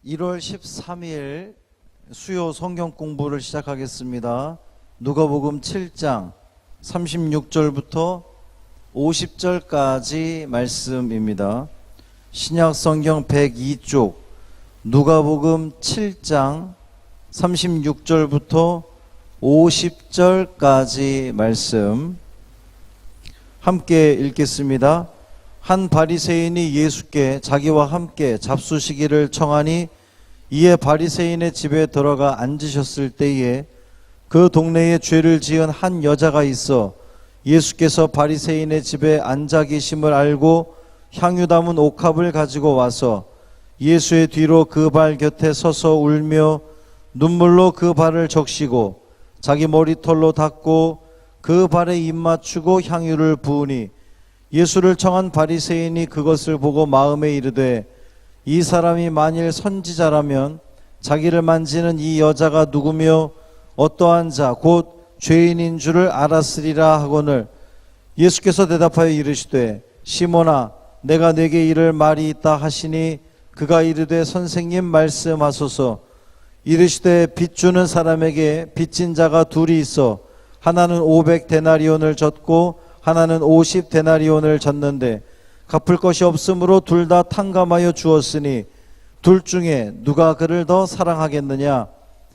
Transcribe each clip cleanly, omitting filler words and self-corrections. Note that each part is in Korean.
1월 13일 수요 성경 공부를 시작하겠습니다. 누가복음 7장 36절부터 50절까지 말씀입니다. 신약 성경 102쪽 누가복음 7장 36절부터 50절까지 말씀 함께 읽겠습니다. 한 바리새인이 예수께 자기와 함께 잡수시기를 청하니 이에 바리새인의 집에 들어가 앉으셨을 때에 그 동네에 죄를 지은 한 여자가 있어 예수께서 바리새인의 집에 앉아 계심을 알고 향유 담은 옥합을 가지고 와서 예수의 뒤로 그 발 곁에 서서 울며 눈물로 그 발을 적시고 자기 머리털로 닦고 그 발에 입 맞추고 향유를 부으니 예수를 청한 바리새인이 그것을 보고 마음에 이르되 이 사람이 만일 선지자라면 자기를 만지는 이 여자가 누구며 어떠한 자 곧 죄인인 줄을 알았으리라 하거늘 예수께서 대답하여 이르시되 시몬아 내가 네게 이를 말이 있다 하시니 그가 이르되 선생님 말씀하소서. 이르시되 빚 주는 사람에게 빚진 자가 둘이 있어 하나는 500데나리온을 졌고 하나는 50데나리온을 졌는데 갚을 것이 없으므로 둘 다 탕감하여 주었으니 둘 중에 누가 그를 더 사랑하겠느냐.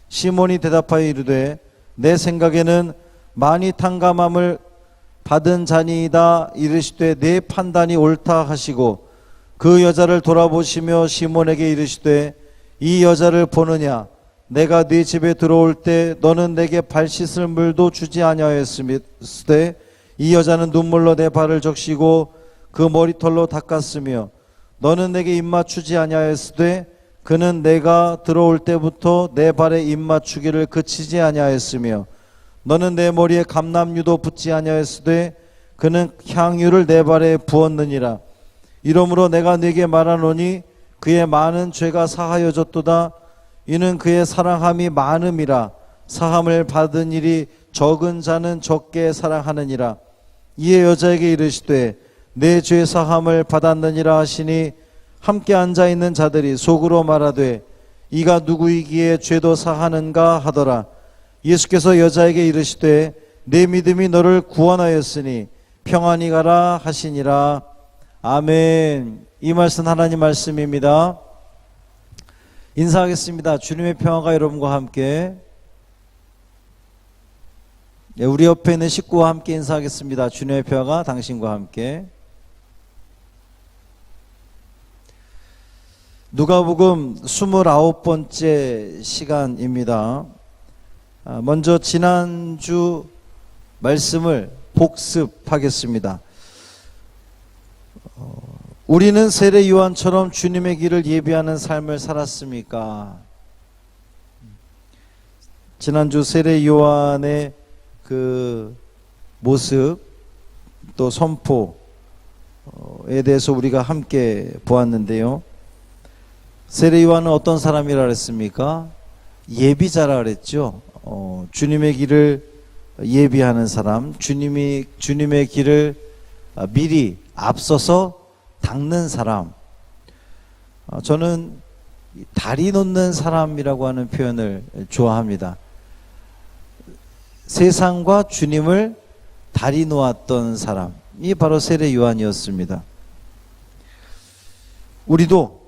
시몬이 대답하여 이르되 내 생각에는 많이 탕감함을 받은 자니이다. 이르시되 내 판단이 옳다 하시고 그 여자를 돌아보시며 시몬에게 이르시되 이 여자를 보느냐. 내가 네 집에 들어올 때 너는 내게 발 씻을 물도 주지 아니하였으되 이 여자는 눈물로 내 발을 적시고 그 머리털로 닦았으며 너는 내게 입 맞추지 아니하였으되 그는 내가 들어올 때부터 내 발에 입 맞추기를 그치지 아니하였으며 너는 내 머리에 감람유도 붓지 아니하였으되 그는 향유를 내 발에 부었느니라. 이러므로 내가 네게 말하노니 그의 많은 죄가 사하여졌도다. 이는 그의 사랑함이 많음이라. 사함을 받은 일이 적은 자는 적게 사랑하느니라. 이에 여자에게 이르시되 내 죄 사함을 받았느니라 하시니 함께 앉아있는 자들이 속으로 말하되 이가 누구이기에 죄도 사하는가 하더라. 예수께서 여자에게 이르시되 내 믿음이 너를 구원하였으니 평안히 가라 하시니라. 아멘. 이 말씀 하나님 말씀입니다. 인사하겠습니다. 주님의 평화가 여러분과 함께. 우리 옆에 있는 식구와 함께 인사하겠습니다. 주님의 평화가 당신과 함께. 누가복음 29번째 시간입니다. 먼저 지난주 말씀을 복습하겠습니다. 우리는 세례 요한처럼 주님의 길을 예비하는 삶을 살았습니까? 지난주 세례 요한의 그 모습 또 선포에 대해서 우리가 함께 보았는데요. 세례 요한은 어떤 사람이라 그랬습니까? 예비자라 그랬죠. 주님의 길을 예비하는 사람, 주님의 길을 미리 앞서서 닦는 사람. 저는 다리 놓는 사람이라고 하는 표현을 좋아합니다. 세상과 주님을 다리 놓았던 사람이 바로 세례 요한이었습니다. 우리도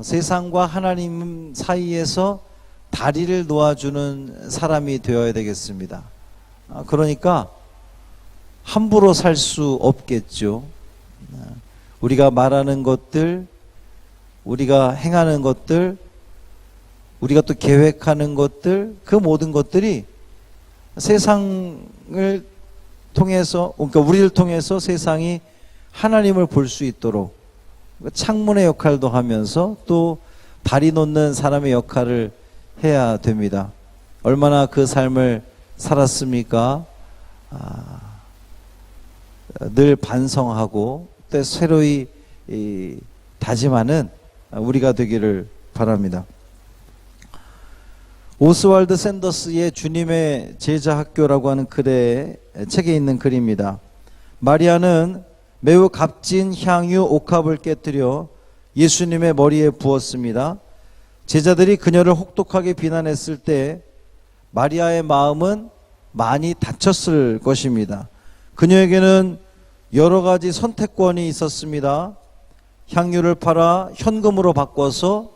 세상과 하나님 사이에서 다리를 놓아주는 사람이 되어야 되겠습니다. 그러니까 함부로 살 수 없겠죠. 우리가 말하는 것들, 우리가 행하는 것들, 우리가 또 계획하는 것들, 그 모든 것들이 세상을 통해서, 그러니까 우리를 통해서 세상이 하나님을 볼 수 있도록 창문의 역할도 하면서 또 다리 놓는 사람의 역할을 해야 됩니다. 얼마나 그 삶을 살았습니까? 늘 반성하고 또 새로이 다짐하는 우리가 되기를 바랍니다. 오스왈드 샌더스의 주님의 제자 학교라고 하는 글에 책에 있는 글입니다. 마리아는 매우 값진 향유 옥합을 깨뜨려 예수님의 머리에 부었습니다. 제자들이 그녀를 혹독하게 비난했을 때 마리아의 마음은 많이 다쳤을 것입니다. 그녀에게는 여러 가지 선택권이 있었습니다. 향유를 팔아 현금으로 바꿔서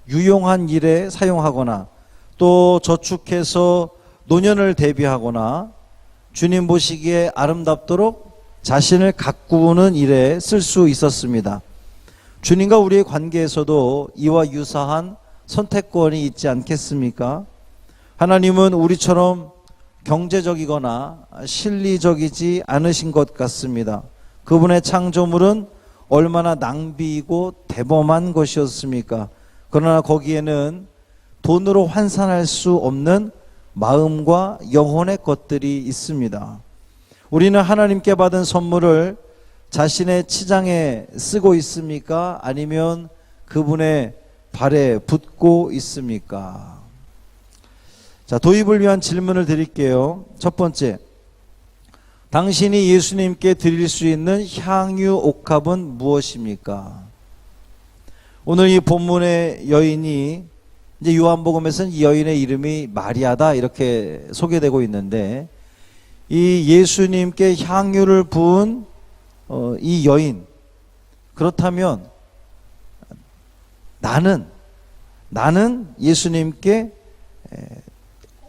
유용한 일에 사용하거나, 또 저축해서 노년을 대비하거나, 주님 보시기에 아름답도록 자신을 가꾸는 일에 쓸 수 있었습니다. 주님과 우리의 관계에서도 이와 유사한 선택권이 있지 않겠습니까? 하나님은 우리처럼 경제적이거나 실리적이지 않으신 것 같습니다. 그분의 창조물은 얼마나 낭비이고 대범한 것이었습니까? 그러나 거기에는 돈으로 환산할 수 없는 마음과 영혼의 것들이 있습니다. 우리는 하나님께 받은 선물을 자신의 치장에 쓰고 있습니까? 아니면 그분의 발에 붙고 있습니까? 자, 도입을 위한 질문을 드릴게요. 첫 번째, 당신이 예수님께 드릴 수 있는 향유 옥합은 무엇입니까? 오늘 이 본문의 여인이, 이제 요한복음에서는 이 여인의 이름이 마리아다 이렇게 소개되고 있는데, 이 예수님께 향유를 부은 이 여인, 그렇다면 나는 예수님께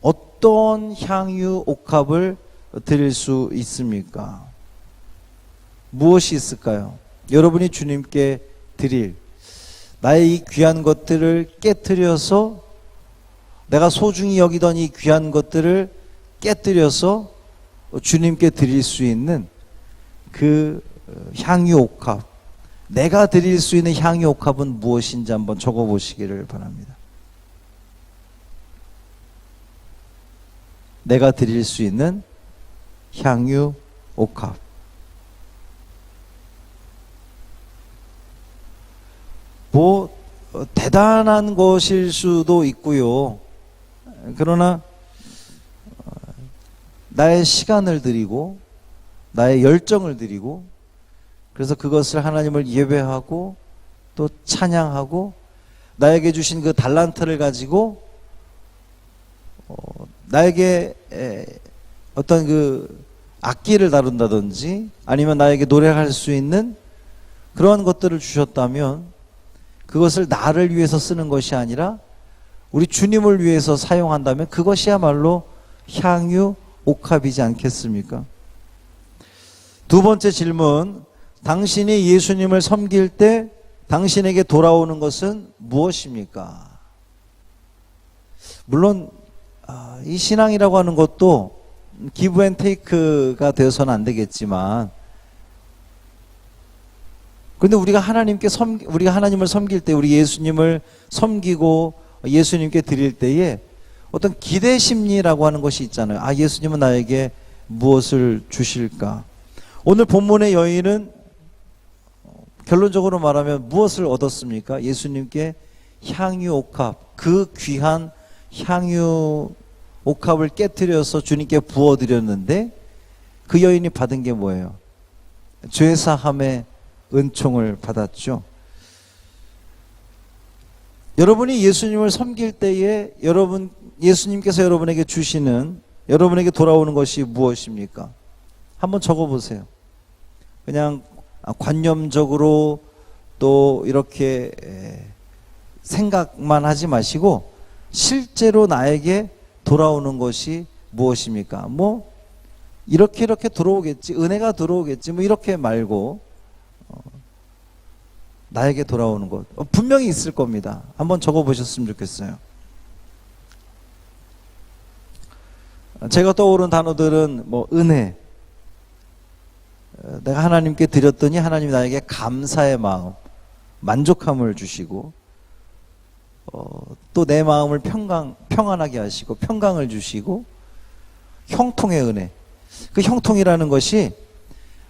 어떤 향유 옥합을 드릴 수 있습니까? 무엇이 있을까요? 여러분이 주님께 드릴 나의 이 귀한 것들을 깨뜨려서, 내가 소중히 여기던 이 귀한 것들을 깨뜨려서 주님께 드릴 수 있는 그 향유 옥합, 내가 드릴 수 있는 향유 옥합은 무엇인지 한번 적어 보시기를 바랍니다. 내가 드릴 수 있는 향유 옥합. 뭐 대단한 것일 수도 있고요. 그러나 나의 시간을 드리고 나의 열정을 드리고, 그래서 그것을 하나님을 예배하고 또 찬양하고, 나에게 주신 그 달란트를 가지고 나에게 어떤 그 악기를 다룬다든지, 아니면 나에게 노래할 수 있는 그러한 것들을 주셨다면, 그것을 나를 위해서 쓰는 것이 아니라 우리 주님을 위해서 사용한다면 그것이야말로 향유 옥합이지 않겠습니까? 두 번째 질문, 당신이 예수님을 섬길 때 당신에게 돌아오는 것은 무엇입니까? 물론 이 신앙이라고 하는 것도 기브 앤 테이크가 되어서는 안 되겠지만, 그런데 우리가 하나님을 섬길 때, 우리 예수님을 섬기고 예수님께 드릴 때에 어떤 기대 심리라고 하는 것이 있잖아요. 아, 예수님은 나에게 무엇을 주실까? 오늘 본문의 여인은 결론적으로 말하면 무엇을 얻었습니까? 예수님께 향유 옥합, 그 귀한 향유 옥합을 깨뜨려서 주님께 부어드렸는데, 그 여인이 받은 게 뭐예요? 죄사함의 은총을 받았죠. 여러분이 예수님을 섬길 때에 예수님께서 여러분에게 주시는, 여러분에게 돌아오는 것이 무엇입니까? 한번 적어보세요. 그냥 관념적으로 또 이렇게 생각만 하지 마시고, 실제로 나에게 돌아오는 것이 무엇입니까? 뭐 이렇게 들어오겠지, 은혜가 들어오겠지, 뭐 이렇게 말고 나에게 돌아오는 것 분명히 있을 겁니다. 한번 적어보셨으면 좋겠어요. 제가 떠오른 단어들은 뭐 은혜, 내가 하나님께 드렸더니 하나님이 나에게 감사의 마음, 만족함을 주시고, 또 내 마음을 평안하게 하시고 평강을 주시고, 형통의 은혜. 그 형통이라는 것이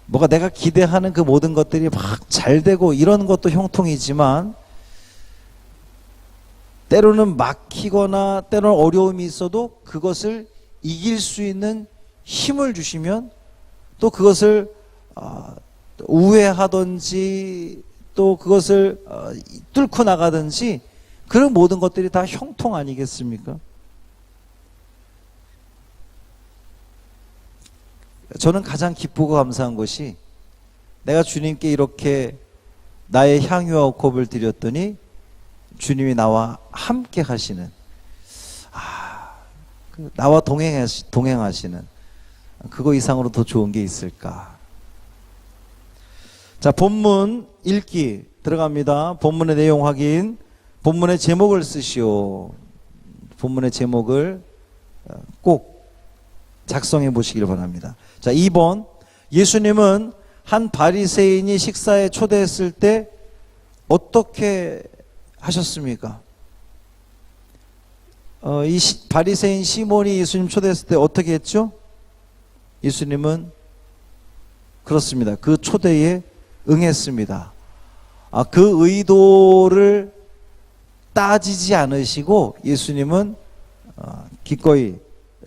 뭐가 내가 기대하는 그 모든 것들이 막 잘 되고 이런 것도 형통이지만, 때로는 막히거나 때로는 어려움이 있어도 그것을 이길 수 있는 힘을 주시면, 또 그것을 우회하든지 또 그것을 뚫고 나가든지 그런 모든 것들이 다 형통 아니겠습니까? 저는 가장 기쁘고 감사한 것이 내가 주님께 이렇게 나의 향유와 옥합을 드렸더니 주님이 나와 함께 하시는, 나와 동행하시는 그거 이상으로 더 좋은 게 있을까? 자, 본문 읽기 들어갑니다. 본문의 내용 확인. 본문의 제목을 쓰시오. 본문의 제목을 꼭 작성해 보시길 바랍니다. 자, 2번. 예수님은 한 바리새인이 식사에 초대했을 때 어떻게 하셨습니까? 이 바리새인 시몬이 예수님 초대했을 때 어떻게 했죠? 예수님은 그렇습니다. 그 초대에 응했습니다. 그 의도를 따지지 않으시고 예수님은 기꺼이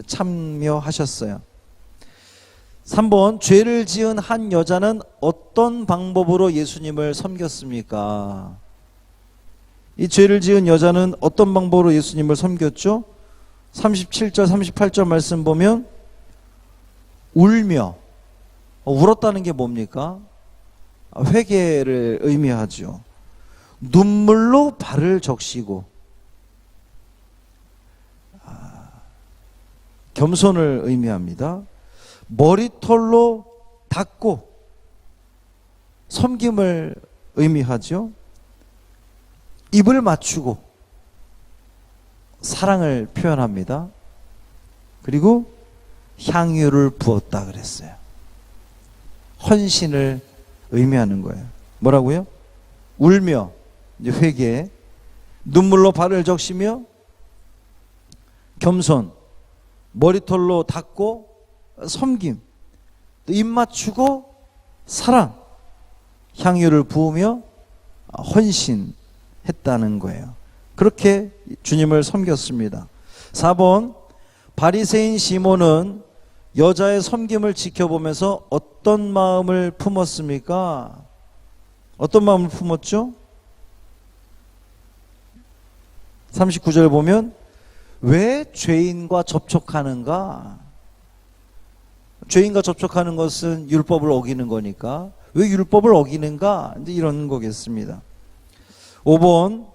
참여하셨어요. 3번. 죄를 지은 한 여자는 어떤 방법으로 예수님을 섬겼습니까? 이 죄를 지은 여자는 어떤 방법으로 예수님을 섬겼죠? 37절 38절 말씀 보면 울며, 울었다는 게 뭡니까? 회개를 의미하죠. 눈물로 발을 적시고, 겸손을 의미합니다. 머리털로 닦고 섬김을 의미하죠. 입을 맞추고 사랑을 표현합니다. 그리고 향유를 부었다 그랬어요. 헌신을 의미하는 거예요. 뭐라고요? 울며, 이제 회개, 눈물로 발을 적시며, 겸손, 머리털로 닦고 섬김, 또 입 맞추고 사랑, 향유를 부으며 헌신했다는 거예요. 그렇게 주님을 섬겼습니다. 4번. 바리새인 시몬은 여자의 섬김을 지켜보면서 어떤 마음을 품었습니까? 어떤 마음을 품었죠? 39절 보면 왜 죄인과 접촉하는가? 죄인과 접촉하는 것은 율법을 어기는 거니까 왜 율법을 어기는가? 이제 이런 거겠습니다. 5번.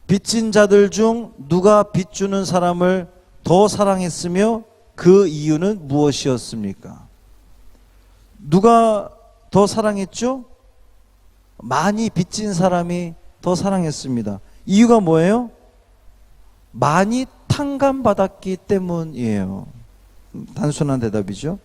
빚진 자들 중 누가 빚 주는 사람을 더 사랑했으며 그 이유는 무엇이었습니까? 누가 더 사랑했죠? 많이 빚진 사람이 더 사랑했습니다. 이유가 뭐예요? 많이 탕감받았기 때문이에요. 단순한 대답이죠.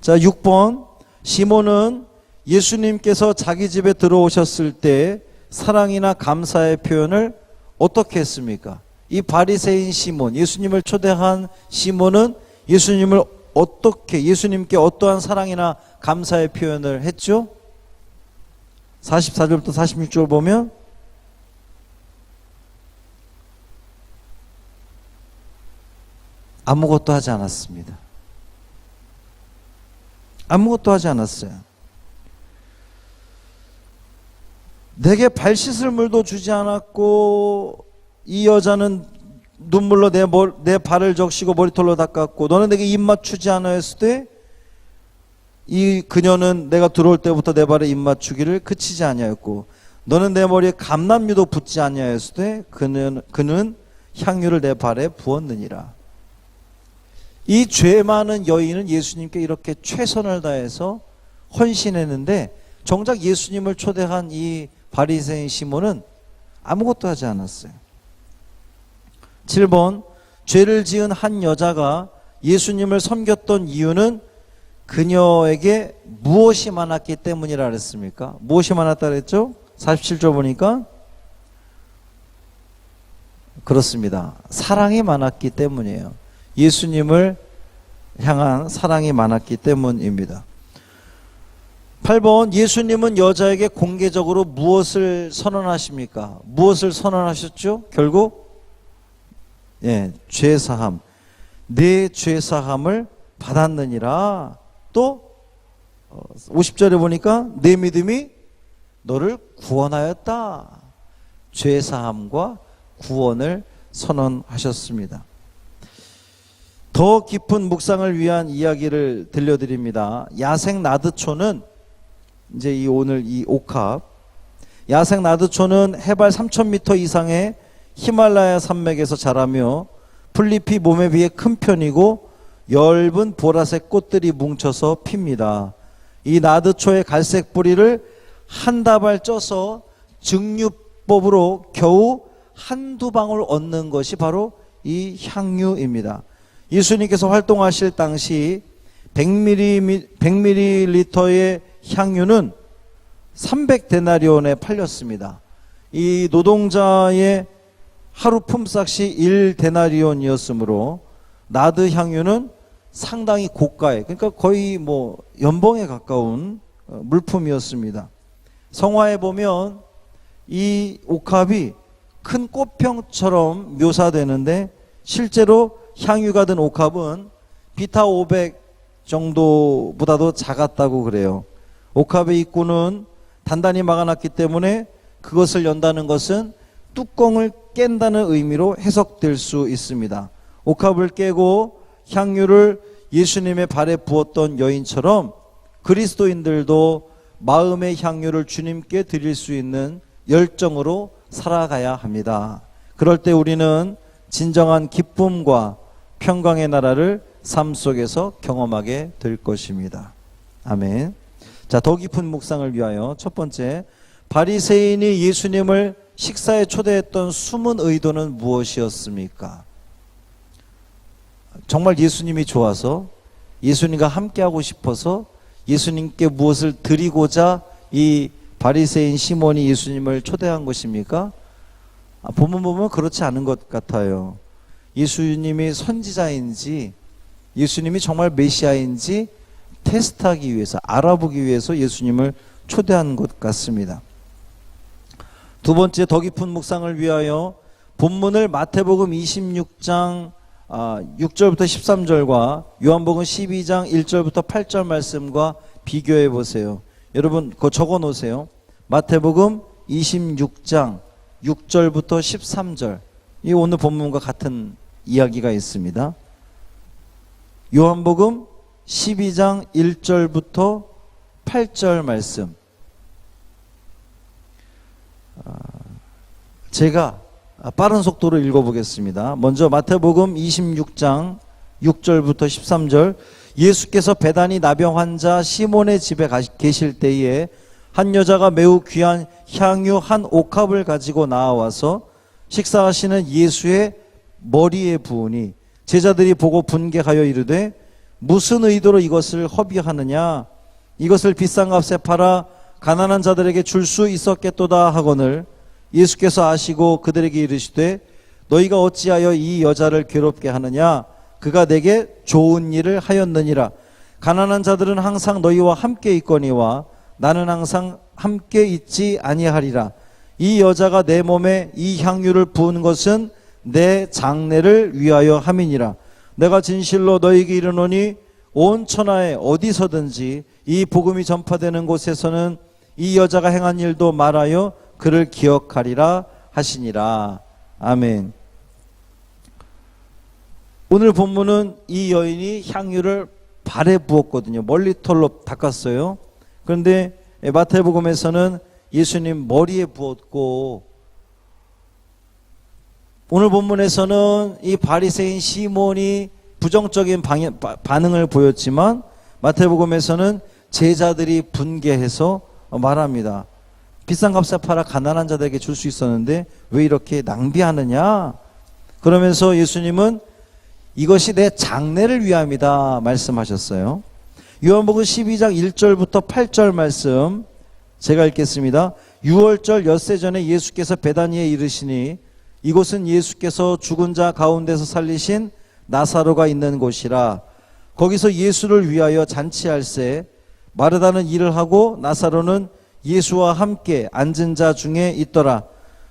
자, 6번. 시몬은 예수님께서 자기 집에 들어오셨을 때 사랑이나 감사의 표현을 어떻게 했습니까? 이 바리새인 시몬, 예수님을 초대한 시몬은 예수님께 어떠한 사랑이나 감사의 표현을 했죠? 44절부터 46절 보면 아무것도 하지 않았습니다. 아무것도 하지 않았어요. 내게 발 씻을 물도 주지 않았고, 이 여자는 눈물로 내 발을 적시고 머리털로 닦았고, 너는 내게 입 맞추지 않았을 때 이 그녀는 내가 들어올 때부터 내 발에 입 맞추기를 그치지 아니하였고, 너는 내 머리에 감람유도 붓지 아니하였을 때 그는 향유를 내 발에 부었느니라. 이 죄 많은 여인은 예수님께 이렇게 최선을 다해서 헌신했는데 정작 예수님을 초대한 이 바리새인 시몬은 아무것도 하지 않았어요. 7번. 죄를 지은 한 여자가 예수님을 섬겼던 이유는 그녀에게 무엇이 많았기 때문이라 그랬습니까? 무엇이 많았다 그랬죠? 47절 보니까 그렇습니다. 사랑이 많았기 때문이에요. 예수님을 향한 사랑이 많았기 때문입니다. 8번. 예수님은 여자에게 공개적으로 무엇을 선언하십니까? 무엇을 선언하셨죠? 결국 죄사함, 내 죄사함을 받았느니라. 또 50절에 보니까 내 믿음이 너를 구원하였다. 죄사함과 구원을 선언하셨습니다. 더 깊은 묵상을 위한 이야기를 들려드립니다. 야생 나드초는 이제 오늘 이 옥합, 야생 나드초는 해발 3,000m 이상의 히말라야 산맥에서 자라며 풀잎이 몸에 비해 큰 편이고 엷은 보라색 꽃들이 뭉쳐서 핍니다. 이 나드초의 갈색 뿌리를 한 다발 쪄서 증류법으로 겨우 한두 방울 얻는 것이 바로 이 향유입니다. 예수님께서 활동하실 당시 100ml의 향유는 300데나리온에 팔렸습니다. 이 노동자의 하루 품삯이 1데나리온이었으므로 나드 향유는 상당히 고가의, 그러니까 거의 뭐 연봉에 가까운 물품이었습니다. 성화에 보면 이 옥합이 큰 꽃병처럼 묘사되는데 실제로 향유가 든 옥합은 비타 500 정도보다도 작았다고 그래요. 옥합의 입구는 단단히 막아놨기 때문에 그것을 연다는 것은 뚜껑을 깬다는 의미로 해석될 수 있습니다. 옥합을 깨고 향유를 예수님의 발에 부었던 여인처럼 그리스도인들도 마음의 향유를 주님께 드릴 수 있는 열정으로 살아가야 합니다. 그럴 때 우리는 진정한 기쁨과 평강의 나라를 삶 속에서 경험하게 될 것입니다. 아멘. 자, 더 깊은 묵상을 위하여 첫 번째, 바리새인이 예수님을 식사에 초대했던 숨은 의도는 무엇이었습니까? 정말 예수님이 좋아서, 예수님과 함께하고 싶어서, 예수님께 무엇을 드리고자 이 바리새인 시몬이 예수님을 초대한 것입니까? 본문 보면 그렇지 않은 것 같아요. 예수님이 선지자인지 예수님이 정말 메시아인지 테스트하기 위해서, 알아보기 위해서 예수님을 초대한 것 같습니다. 두 번째, 더 깊은 묵상을 위하여 본문을 마태복음 26장 6절부터 13절과 요한복음 12장 1절부터 8절 말씀과 비교해 보세요. 여러분 그거 적어 놓으세요. 마태복음 26장 6절부터 13절, 이 오늘 본문과 같은 이야기가 있습니다. 요한복음 12장 1절부터 8절 말씀, 제가 빠른 속도로 읽어보겠습니다. 먼저 마태복음 26장 6절부터 13절. 예수께서 베다니 나병 환자 시몬의 집에 계실 때에 한 여자가 매우 귀한 향유 한 옥합을 가지고 나와서 식사하시는 예수의 머리에 부으니 제자들이 보고 분개하여 이르되 무슨 의도로 이것을 허비하느냐, 이것을 비싼 값에 팔아 가난한 자들에게 줄 수 있었겠도다 하거늘 예수께서 아시고 그들에게 이르시되 너희가 어찌하여 이 여자를 괴롭게 하느냐, 그가 내게 좋은 일을 하였느니라. 가난한 자들은 항상 너희와 함께 있거니와 나는 항상 함께 있지 아니하리라. 이 여자가 내 몸에 이 향유를 부은 것은 내 장례를 위하여 함이니라. 내가 진실로 너희에게 이르노니 온 천하에 어디서든지 이 복음이 전파되는 곳에서는 이 여자가 행한 일도 말하여 그를 기억하리라 하시니라. 아멘. 오늘 본문은 이 여인이 향유를 발에 부었거든요. 멀리털로 닦았어요. 그런데 마태복음에서는 예수님 머리에 부었고, 오늘 본문에서는 이 바리새인 시몬이 부정적인 반응을 보였지만 마태복음에서는 제자들이 분개해서 말합니다. 비싼 값에 팔아 가난한 자들에게 줄 수 있었는데 왜 이렇게 낭비하느냐. 그러면서 예수님은 이것이 내 장례를 위함이다 말씀하셨어요. 요한복음 12장 1절부터 8절 말씀 제가 읽겠습니다. 6월절 엿새 전에 예수께서 베다니에 이르시니 이곳은 예수께서 죽은 자 가운데서 살리신 나사로가 있는 곳이라. 거기서 예수를 위하여 잔치할세 마르다는 일을 하고 나사로는 예수와 함께 앉은 자 중에 있더라.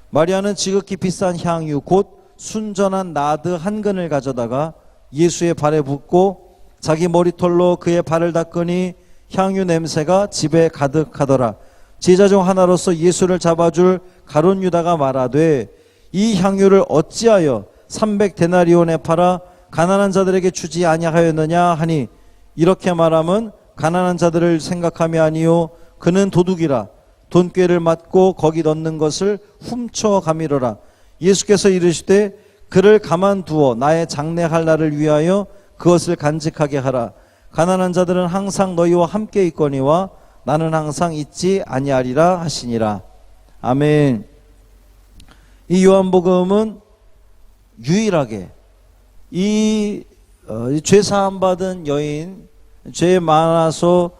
마리아는 지극히 비싼 향유 곧 순전한 나드 한 근을 가져다가 예수의 발에 붓고 자기 머리털로 그의 발을 닦으니 향유 냄새가 집에 가득하더라. 제자 중 하나로서 예수를 잡아줄 가룟 유다가 말하되 이 향유를 어찌하여 300데나리온에 팔아 가난한 자들에게 주지 아니하였느냐 하니 이렇게 말하면 가난한 자들을 생각함이 아니요 그는 도둑이라 돈꾀를 맞고 거기 넣는 것을 훔쳐가미러라. 예수께서 이르시되 그를 가만두어 나의 장례할 날을 위하여 그것을 간직하게 하라. 가난한 자들은 항상 너희와 함께 있거니와 나는 항상 있지 아니하리라 하시니라. 아멘. 이 요한복음은 유일하게 이 죄사함 받은 여인, 죄 많아서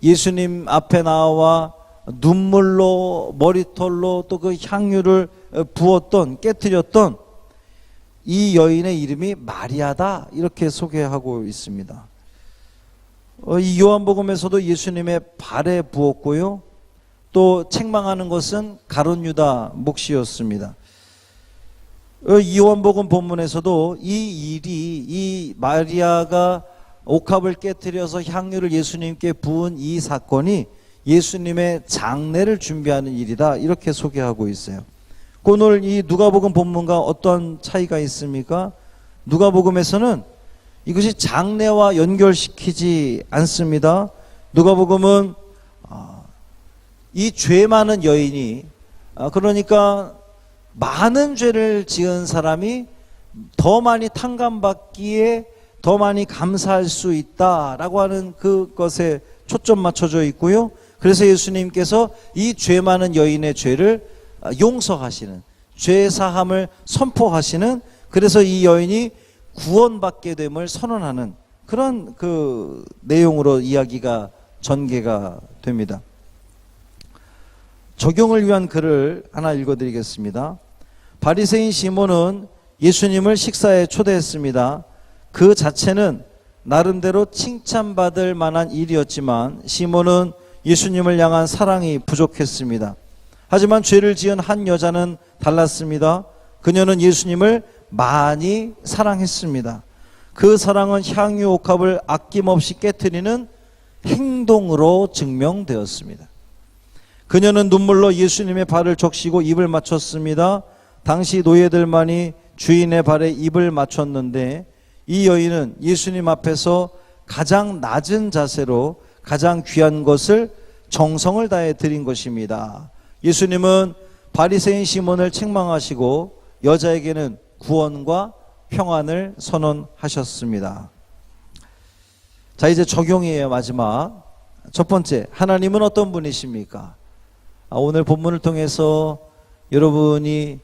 예수님 앞에 나와 눈물로 머리털로 또 그 향유를 부었던, 깨뜨렸던 이 여인의 이름이 마리아다, 이렇게 소개하고 있습니다. 이 요한복음에서도 예수님의 발에 부었고요, 또 책망하는 것은 가룟 유다 몫이었습니다. 이 요한복음 본문에서도 이 일이, 이 마리아가 옥합을 깨뜨려서 향유를 예수님께 부은 이 사건이 예수님의 장례를 준비하는 일이다, 이렇게 소개하고 있어요. 오늘 이 누가복음 본문과 어떤 차이가 있습니까? 누가복음에서는 이것이 장례와 연결시키지 않습니다. 누가복음은 이 죄 많은 여인이, 그러니까 많은 죄를 지은 사람이 더 많이 탕감받기에 더 많이 감사할 수 있다라고 하는 그것에 초점 맞춰져 있고요. 그래서 예수님께서 이 죄 많은 여인의 죄를 용서하시는, 죄 사함을 선포하시는, 그래서 이 여인이 구원받게 됨을 선언하는 그런 그 내용으로 이야기가 전개가 됩니다. 적용을 위한 글을 하나 읽어드리겠습니다. 바리새인 시몬은 예수님을 식사에 초대했습니다. 그 자체는 나름대로 칭찬받을 만한 일이었지만 시몬은 예수님을 향한 사랑이 부족했습니다. 하지만 죄를 지은 한 여자는 달랐습니다. 그녀는 예수님을 많이 사랑했습니다. 그 사랑은 향유 옥합을 아낌없이 깨트리는 행동으로 증명되었습니다. 그녀는 눈물로 예수님의 발을 적시고 입을 맞췄습니다. 당시 노예들만이 주인의 발에 입을 맞췄는데 이 여인은 예수님 앞에서 가장 낮은 자세로 가장 귀한 것을 정성을 다해 드린 것입니다. 예수님은 바리새인 시몬을 책망하시고 여자에게는 구원과 평안을 선언하셨습니다. 자, 이제 적용이에요. 마지막 첫 번째, 하나님은 어떤 분이십니까? 오늘 본문을 통해서 여러분이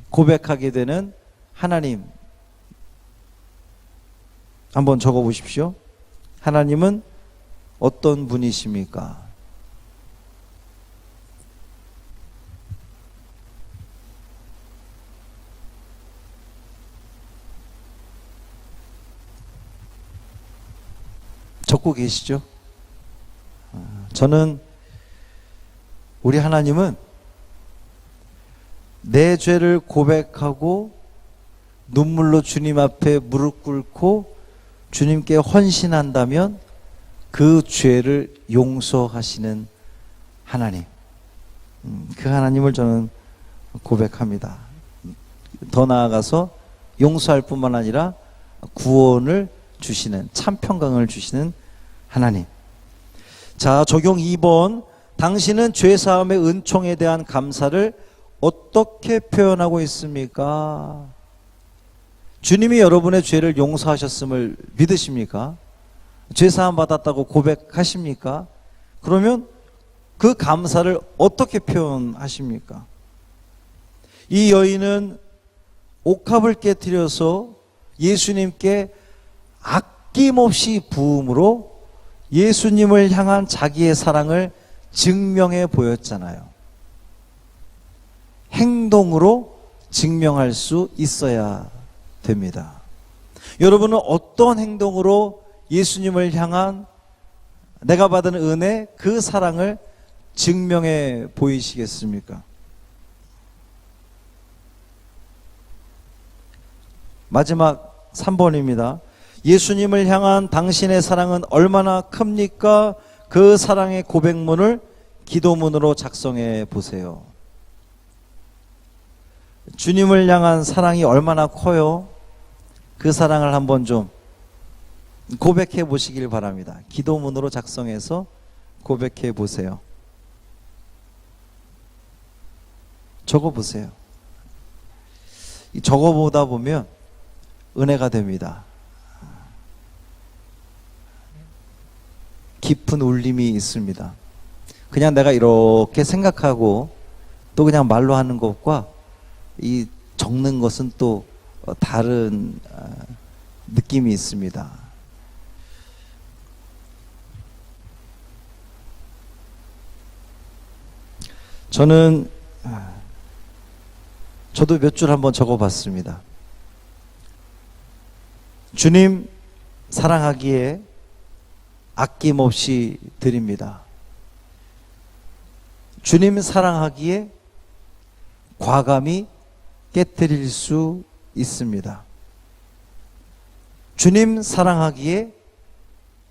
고백하게 되는 하나님 한번 적어 보십시오. 하나님은 어떤 분이십니까? 적고 계시죠? 저는 우리 하나님은 내 죄를 고백하고 눈물로 주님 앞에 무릎 꿇고 주님께 헌신한다면 그 죄를 용서하시는 하나님, 그 하나님을 저는 고백합니다. 더 나아가서 용서할 뿐만 아니라 구원을 주시는, 참 평강을 주시는 하나님. 자, 적용 2번. 당신은 죄사함의 은총에 대한 감사를 어떻게 표현하고 있습니까? 주님이 여러분의 죄를 용서하셨음을 믿으십니까? 죄사함 받았다고 고백하십니까? 그러면 그 감사를 어떻게 표현하십니까? 이 여인은 옥합을 깨뜨려서 예수님께 아낌없이 부음으로 예수님을 향한 자기의 사랑을 증명해 보였잖아요. 행동으로 증명할 수 있어야 됩니다. 여러분은 어떤 행동으로 예수님을 향한 내가 받은 은혜, 그 사랑을 증명해 보이시겠습니까? 마지막 3번입니다. 예수님을 향한 당신의 사랑은 얼마나 큽니까? 그 사랑의 고백문을 기도문으로 작성해 보세요. 주님을 향한 사랑이 얼마나 커요? 그 사랑을 한번 좀 고백해 보시길 바랍니다. 기도문으로 작성해서 고백해 보세요. 적어 보세요. 적어 보다 보면 은혜가 됩니다. 깊은 울림이 있습니다. 그냥 내가 이렇게 생각하고 또 그냥 말로 하는 것과 이 적는 것은 또 다른 느낌이 있습니다. 저도 몇 줄 한번 적어봤습니다. 주님 사랑하기에 아낌없이 드립니다. 주님 사랑하기에 과감히 깨뜨릴 수 있습니다. 주님 사랑하기에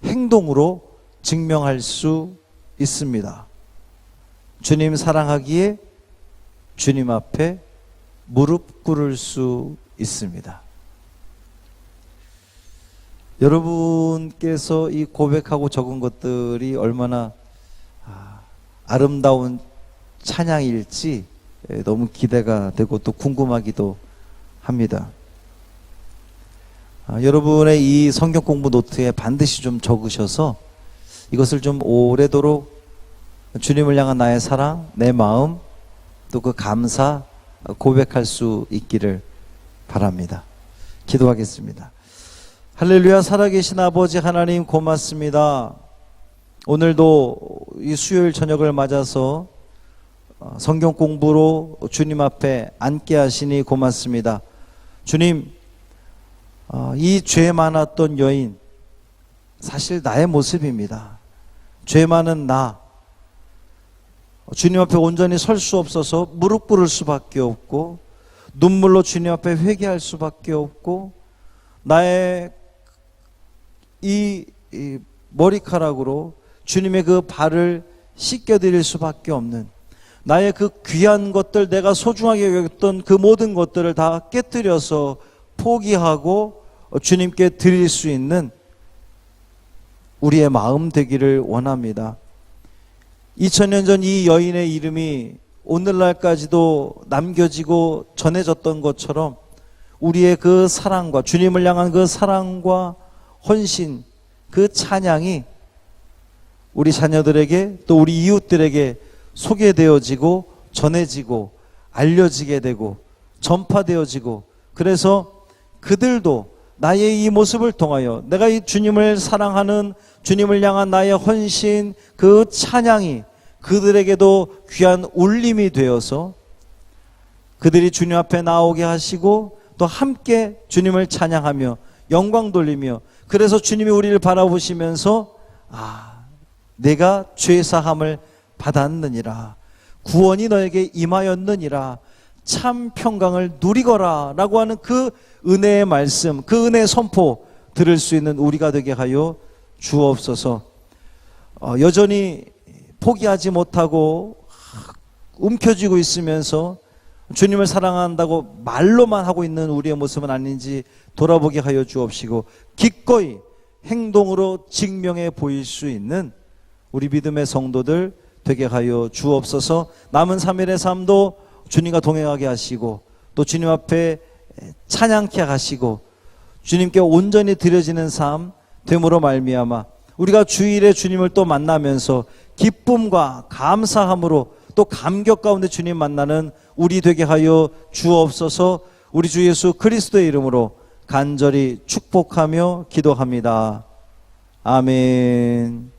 행동으로 증명할 수 있습니다. 주님 사랑하기에 주님 앞에 무릎 꿇을 수 있습니다. 여러분께서 이 고백하고 적은 것들이 얼마나 아름다운 찬양일지 너무 기대가 되고 또 궁금하기도 합니다. 여러분의 이 성경 공부 노트에 반드시 좀 적으셔서 이것을 좀 오래도록 주님을 향한 나의 사랑, 내 마음, 또 그 감사 고백할 수 있기를 바랍니다. 기도하겠습니다. 할렐루야. 살아계신 아버지 하나님 고맙습니다. 오늘도 이 수요일 저녁을 맞아서 성경 공부로 주님 앞에 앉게 하시니 고맙습니다. 주님, 이 죄 많았던 여인, 사실 나의 모습입니다. 죄 많은 나, 주님 앞에 온전히 설 수 없어서 무릎 꿇을 수밖에 없고 눈물로 주님 앞에 회개할 수밖에 없고 나의 이 머리카락으로 주님의 그 발을 씻겨드릴 수밖에 없는 나의 그 귀한 것들, 내가 소중하게 여겼던 그 모든 것들을 다 깨뜨려서 포기하고 주님께 드릴 수 있는 우리의 마음 되기를 원합니다. 2000년 전 이 여인의 이름이 오늘날까지도 남겨지고 전해졌던 것처럼 우리의 그 사랑과 주님을 향한 그 사랑과 헌신, 그 찬양이 우리 자녀들에게 또 우리 이웃들에게 소개되어지고 전해지고 알려지게 되고 전파되어지고, 그래서 그들도 나의 이 모습을 통하여 내가 이 주님을 사랑하는, 주님을 향한 나의 헌신, 그 찬양이 그들에게도 귀한 울림이 되어서 그들이 주님 앞에 나오게 하시고 또 함께 주님을 찬양하며 영광 돌리며, 그래서 주님이 우리를 바라보시면서 내가 죄사함을 받았느니라, 구원이 너에게 임하였느니라, 참 평강을 누리거라 라고 하는 그 은혜의 말씀, 그 은혜의 선포 들을 수 있는 우리가 되게 하여 주옵소서. 여전히 포기하지 못하고 움켜쥐고 있으면서 주님을 사랑한다고 말로만 하고 있는 우리의 모습은 아닌지 돌아보게 하여 주옵시고 기꺼이 행동으로 증명해 보일 수 있는 우리 믿음의 성도들 되게 하여 주옵소서. 남은 3일의 삶도 주님과 동행하게 하시고 또 주님 앞에 찬양케 하시고 주님께 온전히 드려지는 삶 됨으로 말미암아 우리가 주일에 주님을 또 만나면서 기쁨과 감사함으로 또 감격 가운데 주님 만나는 우리 되게 하여 주옵소서. 우리 주 예수 그리스도의 이름으로 간절히 축복하며 기도합니다. 아멘.